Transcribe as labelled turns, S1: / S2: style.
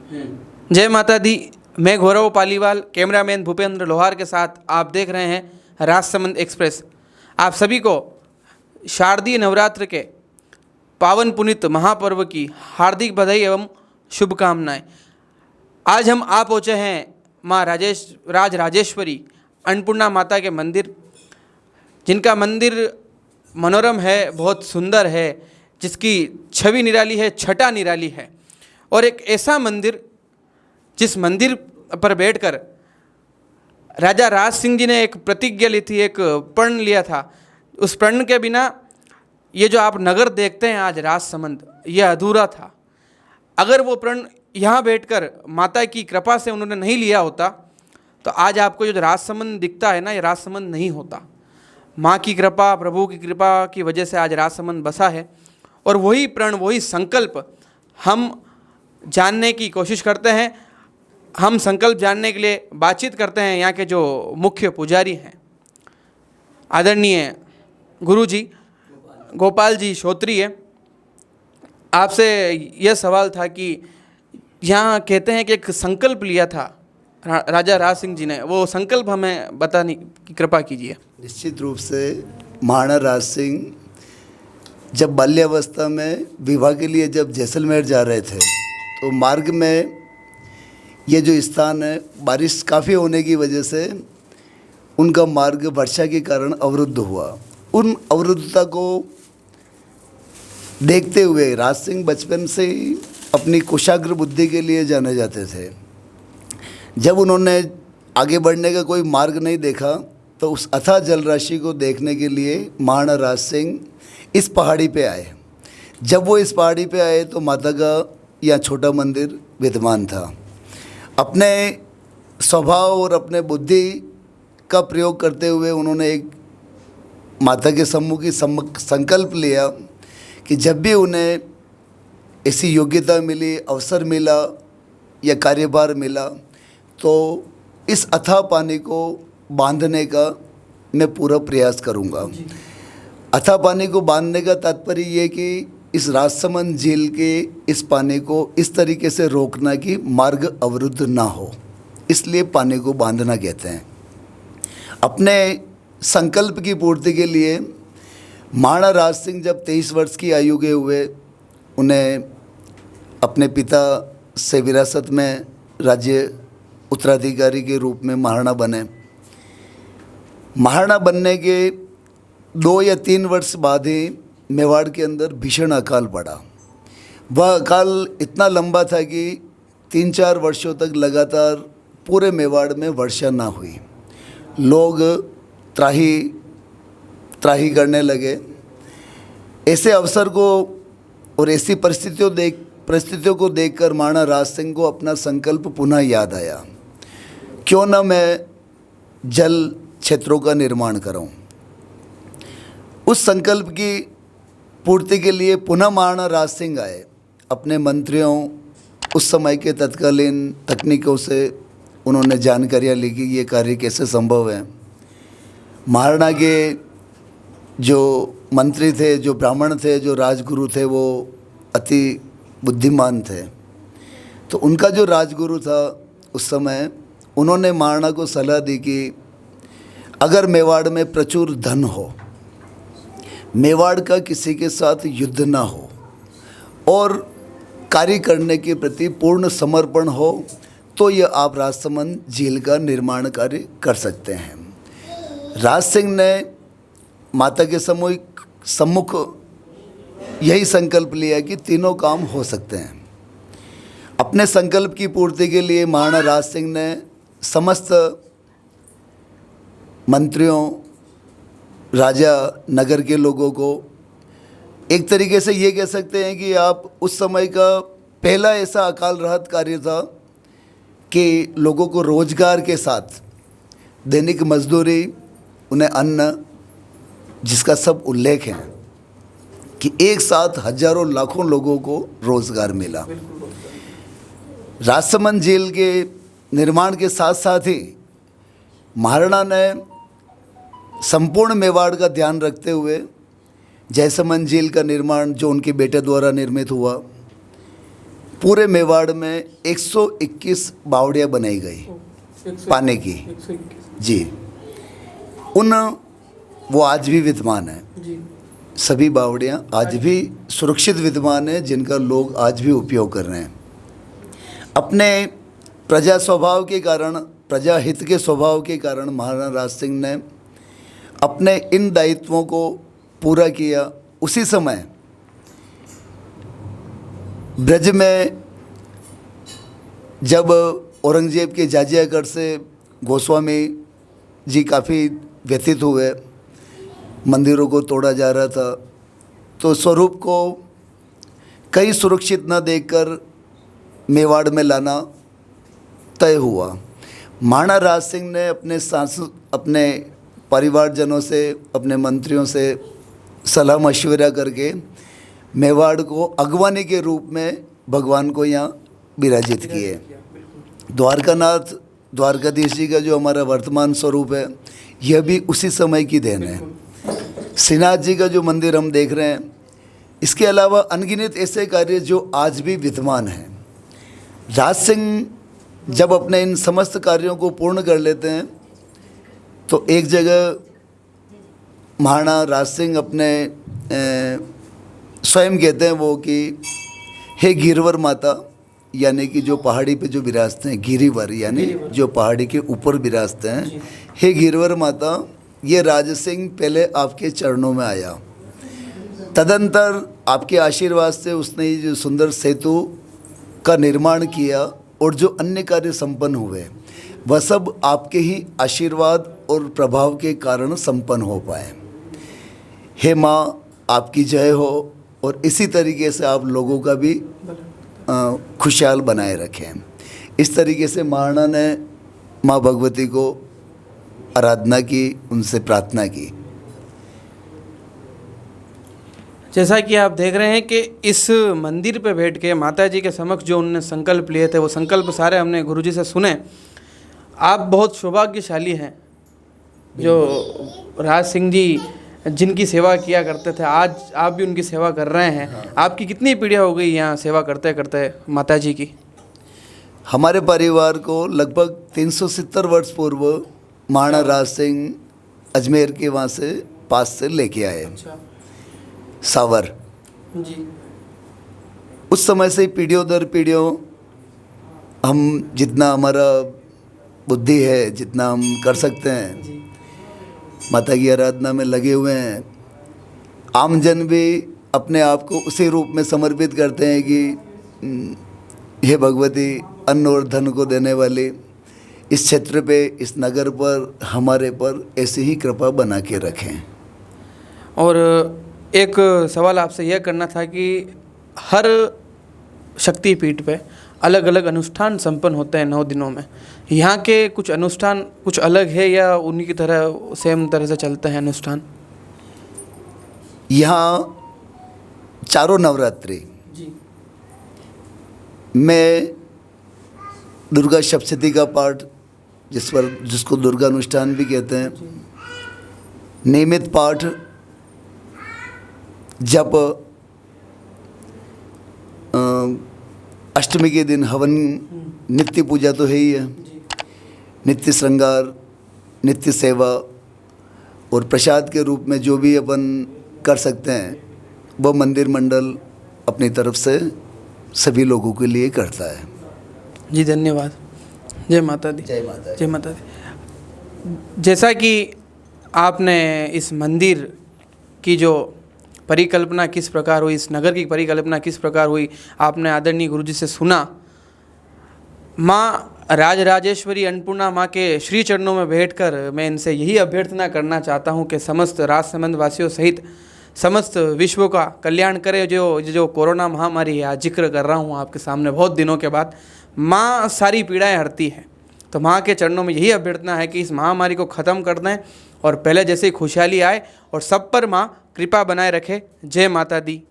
S1: जय माता दी। मैं गौरव पालीवाल, कैमरामैन भूपेंद्र लोहार के साथ आप देख रहे हैं राजसमंद एक्सप्रेस। आप सभी को शारदीय नवरात्र के पावन पुनीत महापर्व की हार्दिक बधाई एवं शुभकामनाएं। आज हम आ पहुँचे हैं माँ राजेश्वरी अन्नपूर्णा माता के मंदिर, जिनका मंदिर मनोरम है, बहुत सुंदर है, जिसकी छवि निराली है, छटा निराली है। और एक ऐसा मंदिर जिस मंदिर पर बैठकर राजा राज सिंह जी ने एक प्रतिज्ञा ली थी, एक प्रण लिया था। उस प्रण के बिना ये जो आप नगर देखते हैं आज राजसमंद, ये अधूरा था। अगर वो प्रण यहाँ बैठकर माता की कृपा से उन्होंने नहीं लिया होता तो आज आपको जो राजसमंद दिखता है ना, ये राजसमंद नहीं होता। माँ की कृपा, प्रभु की कृपा की वजह से आज राजसमंद बसा है। और वही प्रण, वही संकल्प हम जानने की कोशिश करते हैं। हम संकल्प जानने के लिए बातचीत करते हैं यहाँ के जो मुख्य पुजारी हैं, आदरणीय गुरुजी गोपाल जी श्रोत्रिय। आपसे यह सवाल था कि यहाँ कहते हैं कि एक संकल्प लिया था राजा राज सिंह जी ने, वो संकल्प हमें बताने की कृपा कीजिए।
S2: निश्चित रूप से महाराणा राज सिंह जब बाल्यावस्था में विवाह के लिए जब जैसलमेर जा रहे थे तो मार्ग में ये जो स्थान है, बारिश काफ़ी होने की वजह से उनका मार्ग वर्षा के कारण अवरुद्ध हुआ। उन अवरुद्धता को देखते हुए राज सिंह बचपन से ही अपनी कुशाग्र बुद्धि के लिए जाने जाते थे। जब उन्होंने आगे बढ़ने का कोई मार्ग नहीं देखा तो उस अथाह जल राशि को देखने के लिए महाराणा राज सिंह इस पहाड़ी पे आए। जब वो इस पहाड़ी पे आए तो माता का यहाँ छोटा मंदिर विद्यमान था। अपने स्वभाव और अपने बुद्धि का प्रयोग करते हुए उन्होंने एक माता के सम्मुख ही संकल्प लिया कि जब भी उन्हें ऐसी योग्यता मिली, अवसर मिला या कार्यभार मिला तो इस अथाह पानी को बांधने का मैं पूरा प्रयास करूँगा। अथाह पानी को बांधने का तात्पर्य ये कि इस राजसमंद झील के इस पानी को इस तरीके से रोकना कि मार्ग अवरुद्ध ना हो, इसलिए पानी को बांधना कहते हैं। अपने संकल्प की पूर्ति के लिए महाराणा राज सिंह जब 23 वर्ष की आयु के हुए, उन्हें अपने पिता से विरासत में राज्य उत्तराधिकारी के रूप में महाराणा बने। महाराणा बनने के 2 या 3 वर्ष बाद ही मेवाड़ के अंदर भीषण अकाल पड़ा। वह अकाल इतना लंबा था कि 3-4 वर्षों तक लगातार पूरे मेवाड़ में वर्षा ना हुई। लोग त्राही करने लगे। ऐसे अवसर को और ऐसी परिस्थितियों को देखकर महाराणा राज सिंह को अपना संकल्प पुनः याद आया, क्यों न मैं जल क्षेत्रों का निर्माण करूं। उस संकल्प की पूर्ति के लिए पुनः महाराणा राज सिंह आए। अपने मंत्रियों, उस समय के तत्कालीन तकनीकों से उन्होंने जानकारियाँ ली कि ये कार्य कैसे संभव है। महाराणा के जो मंत्री थे, जो ब्राह्मण थे, जो राजगुरु थे, वो अति बुद्धिमान थे। तो उनका जो राजगुरु था उस समय, उन्होंने महाराणा को सलाह दी कि अगर मेवाड़ में प्रचुर धन हो, मेवाड़ का किसी के साथ युद्ध ना हो और कार्य करने के प्रति पूर्ण समर्पण हो तो ये आप राजसमंद झील का निर्माण कार्य कर सकते हैं। राज सिंह ने माता के सम्मुख यही संकल्प लिया कि तीनों काम हो सकते हैं। अपने संकल्प की पूर्ति के लिए महाराणा राज सिंह ने समस्त मंत्रियों, राजा, नगर के लोगों को, एक तरीके से ये कह सकते हैं कि आप उस समय का पहला ऐसा अकाल राहत कार्य था कि लोगों को रोजगार के साथ दैनिक मजदूरी, उन्हें अन्न, जिसका सब उल्लेख है कि एक साथ हजारों लाखों लोगों को रोजगार मिला। राजसमंद झील के निर्माण के साथ साथ ही महाराणा ने संपूर्ण मेवाड़ का ध्यान रखते हुए जैसमंद झील का निर्माण, जो उनके बेटे द्वारा निर्मित हुआ, पूरे मेवाड़ में 121 बावड़ियाँ बनाई गई पानी की जी। वो आज भी विद्यमान है
S1: जी।
S2: सभी बावड़ियाँ आज भी सुरक्षित विद्यमान है, जिनका लोग आज भी उपयोग कर रहे हैं। अपने प्रजा स्वभाव के कारण, प्रजा हित के स्वभाव के कारण महाराणा राज सिंह ने अपने इन दायित्वों को पूरा किया। उसी समय ब्रज में जब औरंगजेब के जाजियागढ़ से गोस्वामी जी काफ़ी व्यथित हुए, मंदिरों को तोड़ा जा रहा था, तो स्वरूप को कहीं सुरक्षित न देखकर मेवाड़ में लाना तय हुआ। महाराणा राज सिंह ने अपने परिवारजनों से, अपने मंत्रियों से सलाह मशवरा करके मेवाड़ को अगवानी के रूप में भगवान को यहाँ विराजित किए। द्वारकानाथ, द्वारकाधीश जी का जो हमारा वर्तमान स्वरूप है, यह भी उसी समय की देन है। श्रीनाथ जी का जो मंदिर हम देख रहे हैं, इसके अलावा अनगिनत ऐसे कार्य जो आज भी विद्यमान हैं। राज सिंह जब अपने इन समस्त कार्यों को पूर्ण कर लेते हैं, तो एक जगह महाराणा राज सिंह अपने स्वयं कहते हैं वो कि हे गिरवर माता, यानी कि जो पहाड़ी पे जो विराजते हैं, गिरिवर यानी जो पहाड़ी के ऊपर विराजते हैं, हे गिरवर माता, ये राज सिंह पहले आपके चरणों में आया, तदंतर आपके आशीर्वाद से उसने ये जो सुंदर सेतु का निर्माण किया और जो अन्य कार्य संपन्न हुए, वह सब आपके ही आशीर्वाद और प्रभाव के कारण संपन्न हो पाए। हे माँ, आपकी जय हो, और इसी तरीके से आप लोगों का भी खुशहाल बनाए रखें। इस तरीके से महाराणा ने माँ भगवती को आराधना की, उनसे प्रार्थना की।
S1: जैसा कि आप देख रहे हैं कि इस मंदिर पे बैठ के माता जी के समक्ष जो उन्होंने संकल्प लिए थे, वो संकल्प सारे हमने गुरुजी से सुने। आप बहुत सौभाग्यशाली हैं जो राज सिंह जी जिनकी सेवा किया करते थे, आज आप भी उनकी सेवा कर रहे हैं। हाँ। आपकी कितनी पीढ़ियाँ हो गई यहाँ सेवा करते करते माता जी की?
S2: हमारे परिवार को लगभग 370 वर्ष पूर्व महाराणा राज सिंह अजमेर के वहाँ से पास से लेके आए।
S1: अच्छा।
S2: सावर
S1: जी।
S2: उस समय से पीढ़ियों दर पीढ़ियों हम जितना हमारा बुद्धि है, जितना हम कर सकते हैं, माता की आराधना में लगे हुए हैं। आमजन भी अपने आप को उसी रूप में समर्पित करते हैं कि हे भगवती, अन्न और धन को देने वाली, इस क्षेत्र पे, इस नगर पर, हमारे पर ऐसी ही कृपा बना के रखें।
S1: और एक सवाल आपसे यह करना था कि हर शक्तिपीठ पे अलग अलग अनुष्ठान संपन्न होते हैं 9 दिनों में। यहाँ के कुछ अनुष्ठान कुछ अलग है या उन्हीं की तरह सेम तरह से चलते हैं अनुष्ठान?
S2: यहाँ चारों नवरात्रि
S1: जी
S2: में दुर्गा सप्तशती का पाठ, जिसको दुर्गा अनुष्ठान भी कहते हैं, नियमित पाठ, जप, अष्टमी के दिन हवन, नित्य पूजा तो है ही है, नित्य श्रृंगार, नित्य सेवा, और प्रसाद के रूप में जो भी अपन कर सकते हैं वो मंदिर मंडल अपनी तरफ से सभी लोगों के लिए करता है।
S1: जी धन्यवाद। जय माता दी।
S2: जय माता दी।
S1: जय माता दी। जैसा कि आपने इस मंदिर की जो परिकल्पना किस प्रकार हुई, इस नगर की परिकल्पना किस प्रकार हुई, आपने आदरणीय गुरुजी से सुना। माँ राजराजेश्वरी अन्नपूर्णा माँ के श्री चरणों में बैठकर मैं इनसे यही अभ्यर्थना करना चाहता हूँ कि समस्त राजसमंद वासियों सहित समस्त विश्व का कल्याण करे। जो कोरोना महामारी है, आज जिक्र कर रहा हूँ आपके सामने बहुत दिनों के बाद, माँ सारी पीड़ाएं हरती है। तो माँ के चरणों में यही अभ्यर्थना है कि इस महामारी को ख़त्म कर दें और पहले जैसे खुशहाली आए और सब पर माँ कृपा बनाए रखे। जय माता दी।